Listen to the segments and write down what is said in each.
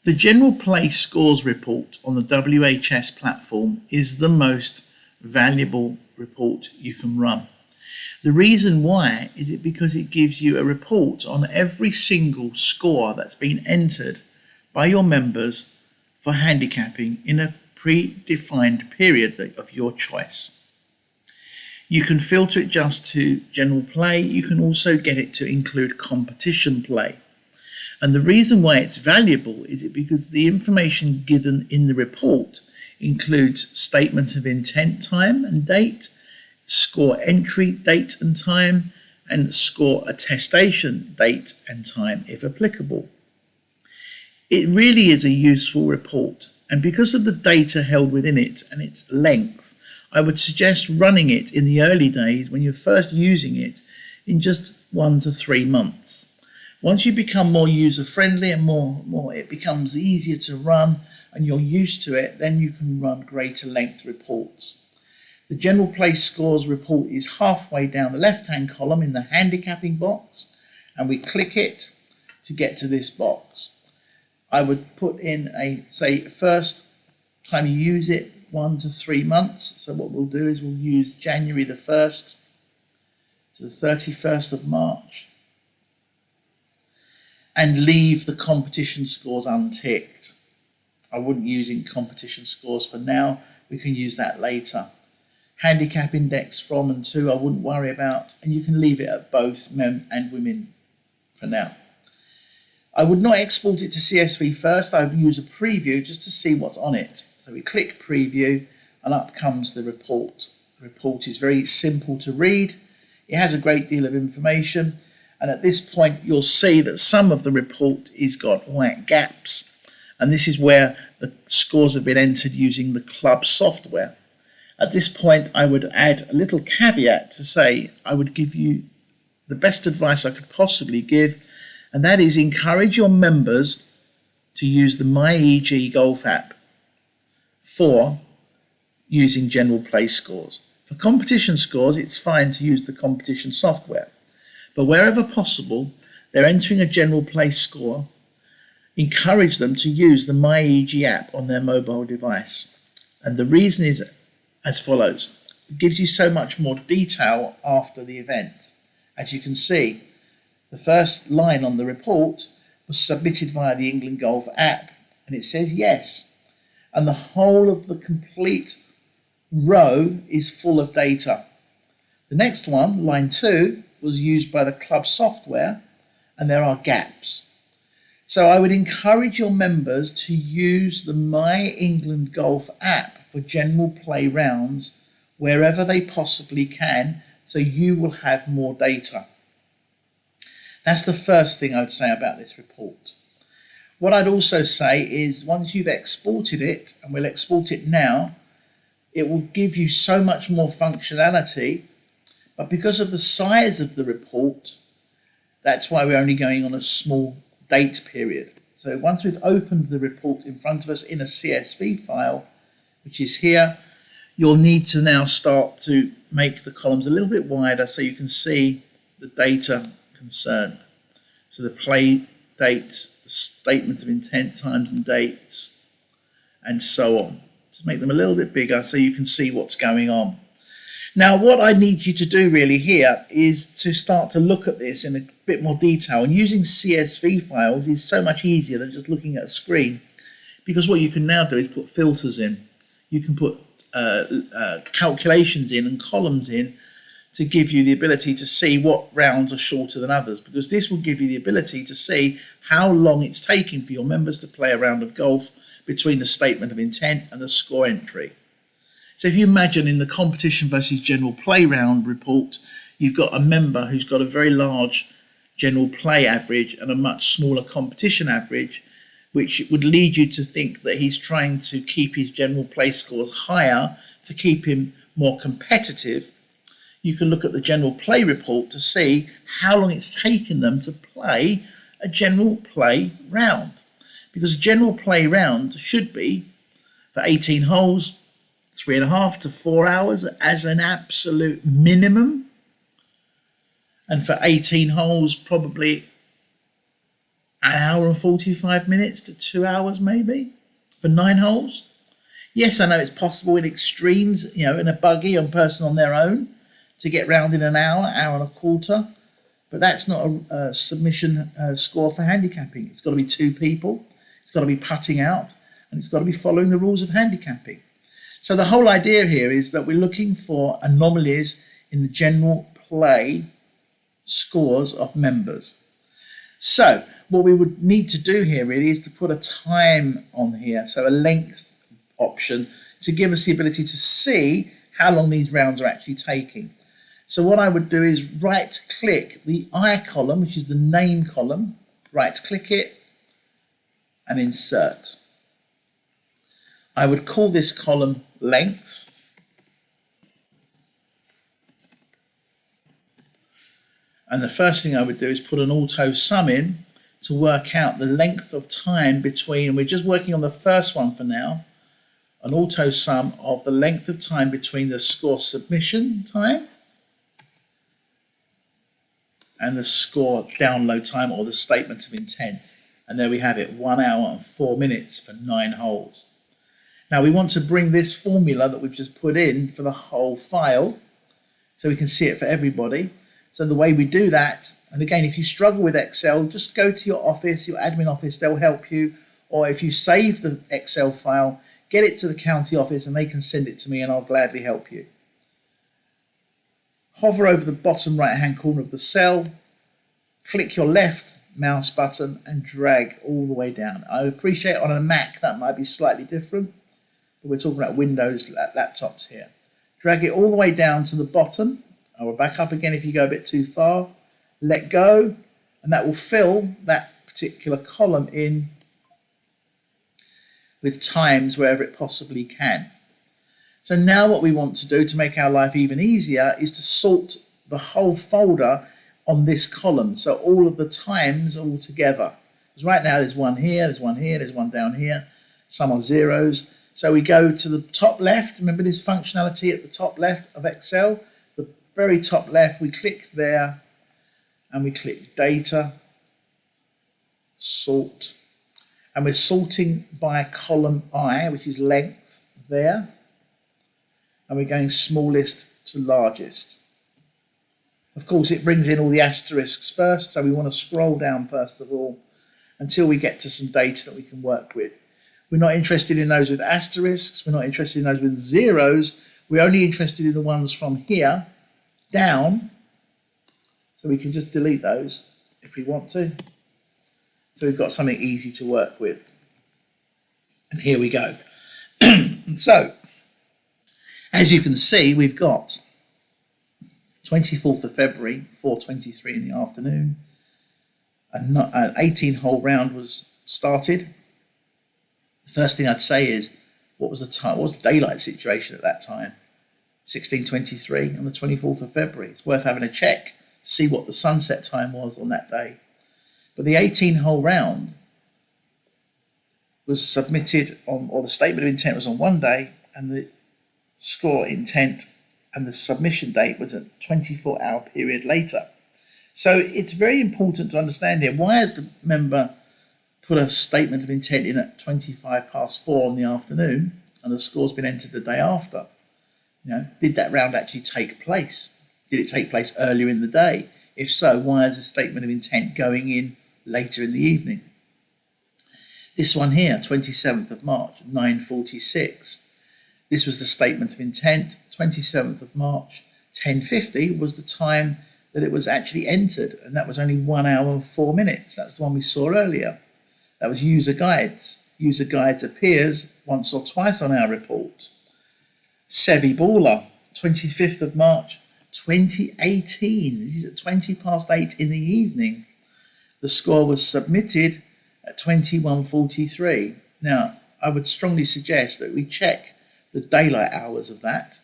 The General Play Scores report on the WHS platform is the most valuable report you can run. The reason why is because it gives you a report on every single score that's been entered by your members for handicapping in a predefined period of your choice. You can filter it just to general play. You can also get it to include competition play. And the reason why it's valuable is because the information given in the report includes statement of intent time and date, score entry date and time, and score attestation date and time if applicable. It really is a useful report, and because of the data held within it and its length, I would suggest running it in the early days when you're first using it in just 1 to 3 months. Once you become more user-friendly and more it becomes easier to run and you're used to it, then you can run greater length reports. The General Play Scores report is halfway down the left-hand column in the handicapping box, and we click it to get to this box. I would put in say first time you use it, 1 to 3 months. So what we'll do is we'll use January the 1st to the 31st of March and leave the competition scores unticked. I wouldn't use competition scores for now. We can use that later. Handicap index from and to I wouldn't worry about, and you can leave it at both men and women for now. I would not export it to CSV first. I would use a preview just to see what's on it. So we click preview and up comes the report. The report is very simple to read. It has a great deal of information, and at this point you'll see that some of the report is got white gaps, and this is where the scores have been entered using the club software. At this point I would add a little caveat to say I would give you the best advice I could possibly give, and that is encourage your members to use the MyEG Golf app for using general play scores. For competition scores, it's fine to use the competition software, but wherever possible, they're entering a general play score, encourage them to use the MyEG app on their mobile device. And the reason is as follows. It gives you so much more detail after the event. As you can see, the first line on the report was submitted via the England Golf app, and it says yes. And the whole of the complete row is full of data. The next one, line 2, was used by the club software, and there are gaps. So I would encourage your members to use the My England Golf app for general play rounds wherever they possibly can, so you will have more data. That's the first thing I would say about this report. What I'd also say is once you've exported it, and we'll export it now, it will give you so much more functionality, but because of the size of the report, that's why we're only going on a small date period. So once we've opened the report in front of us in a CSV file, which is here, you'll need to now start to make the columns a little bit wider so you can see the data concerned. So the play dates, the statement of intent, times and dates, and so on. Just make them a little bit bigger so you can see what's going on. Now, what I need you to do really here is to start to look at this in a bit more detail. And using CSV files is so much easier than just looking at a screen, because what you can now do is put filters in. You can put calculations in and columns in to give you the ability to see what rounds are shorter than others, because this will give you the ability to see how long it's taking for your members to play a round of golf between the statement of intent and the score entry. So if you imagine in the competition versus general play round report, you've got a member who's got a very large general play average and a much smaller competition average, which would lead you to think that he's trying to keep his general play scores higher to keep him more competitive. You can look at the general play report to see how long it's taken them to play a general play round. Because a general play round should be, for 18 holes, 3.5 to 4 hours as an absolute minimum. And for 18 holes, probably an hour and 45 minutes to 2 hours maybe for 9 holes. Yes, I know it's possible in extremes, in a buggy on person on their own to get round in an hour, hour and a quarter. But that's not a submission score for handicapping. It's got to be two people. It's got to be putting out, and it's got to be following the rules of handicapping. So the whole idea here is that we're looking for anomalies in the general play scores of members. So what we would need to do here really is to put a time on here, so a length option to give us the ability to see how long these rounds are actually taking. So what I would do is right click the I column, which is the name column, right click it and insert. I would call this column length. And the first thing I would do is put an auto sum in to work out the length of time between, we're just working on the first one for now, an auto sum of the length of time between the score submission time and the score download time, or the statement of intent. And there we have it, 1 hour and 4 minutes for 9 holes. Now we want to bring this formula that we've just put in for the whole file so we can see it for everybody. So the way we do that, and again, if you struggle with Excel, just go to your office, your admin office, they'll help you. Or if you save the Excel file, get it to the county office and they can send it to me and I'll gladly help you. Hover over the bottom right hand corner of the cell, click your left mouse button and drag all the way down. I appreciate on a Mac that might be slightly different, but we're talking about Windows laptops here. Drag it all the way down to the bottom. I will back up again if you go a bit too far. Let go, and that will fill that particular column in with times wherever it possibly can. So now what we want to do to make our life even easier is to sort the whole folder on this column. So all of the times are all together. Because right now there's one here, there's one here, there's one down here. Some are zeros. So we go to the top left. Remember this functionality at the top left of Excel? The very top left, we click there and we click data, sort. And we're sorting by column I, which is length there. And we're going smallest to largest. Of course, it brings in all the asterisks first, so we want to scroll down first of all until we get to some data that we can work with. We're not interested in those with asterisks, we're not interested in those with zeros, we're only interested in the ones from here down, so we can just delete those if we want to. So we've got something easy to work with. And here we go. So, as you can see, we've got 24th of February, 4:23 in the afternoon. An 18-hole round was started. The first thing I'd say is, what was the time? What was the daylight situation at that time? 16:23 on the 24th of February. It's worth having a check to see what the sunset time was on that day. But the 18-hole round was submitted on, or the statement of intent was on one day, and the score intent and the submission date was a 24-hour period later. So it's very important to understand here, why has the member put a statement of intent in at 4:25 in the afternoon and the score's been entered the day after? Did that round actually take place? Did it take place earlier in the day? If so, why is a statement of intent going in later in the evening? This one here, 27th of March, 9:46. This was the statement of intent. 27th of March, 10:50 was the time that it was actually entered, and that was only 1 hour and 4 minutes. That's the one we saw earlier. That was user guides. User guides appears once or twice on our report. Sevi Baller, 25th of March, 2018. This is at 8:20 in the evening. The score was submitted at 21:43. Now, I would strongly suggest that we check the daylight hours of that.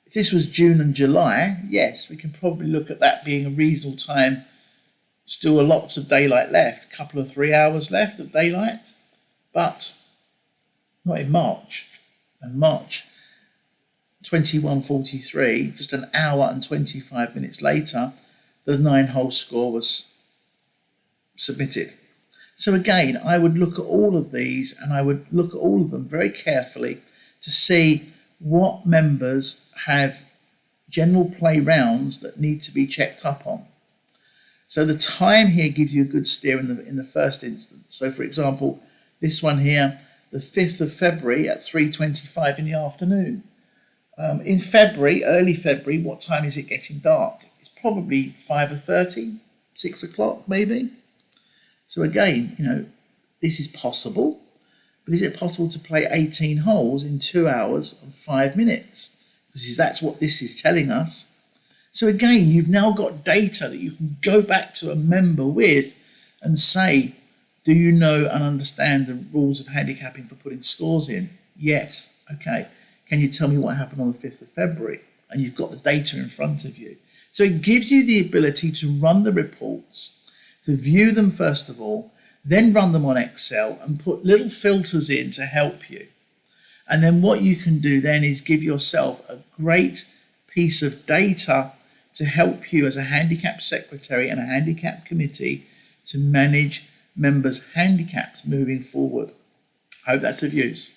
If this was June and July, yes, we can probably look at that being a reasonable time. Still lots of daylight left, a couple of 3 hours left of daylight, but not in March. And March 21:43, just an hour and 25 minutes later, the 9-hole score was submitted. So again, I would look at all of these and I would look at all of them very carefully to see what members have general play rounds that need to be checked up on. So the time here gives you a good steer in the first instance. So for example, this one here, the 5th of February at 3:25 in the afternoon. In February, early February, what time is it getting dark? It's probably 5:30, 6 o'clock maybe. So again, this is possible, but is it possible to play 18 holes in 2 hours and 5 minutes? Because that's what this is telling us. So again, you've now got data that you can go back to a member with and say, do you know and understand the rules of handicapping for putting scores in? Yes. Okay. Can you tell me what happened on the 5th of February? And you've got the data in front of you. So it gives you the ability to run the reports, to view them first of all, then run them on Excel and put little filters in to help you. And then what you can do then is give yourself a great piece of data to help you as a handicap secretary and a handicap committee to manage members' handicaps moving forward. I hope that's of use.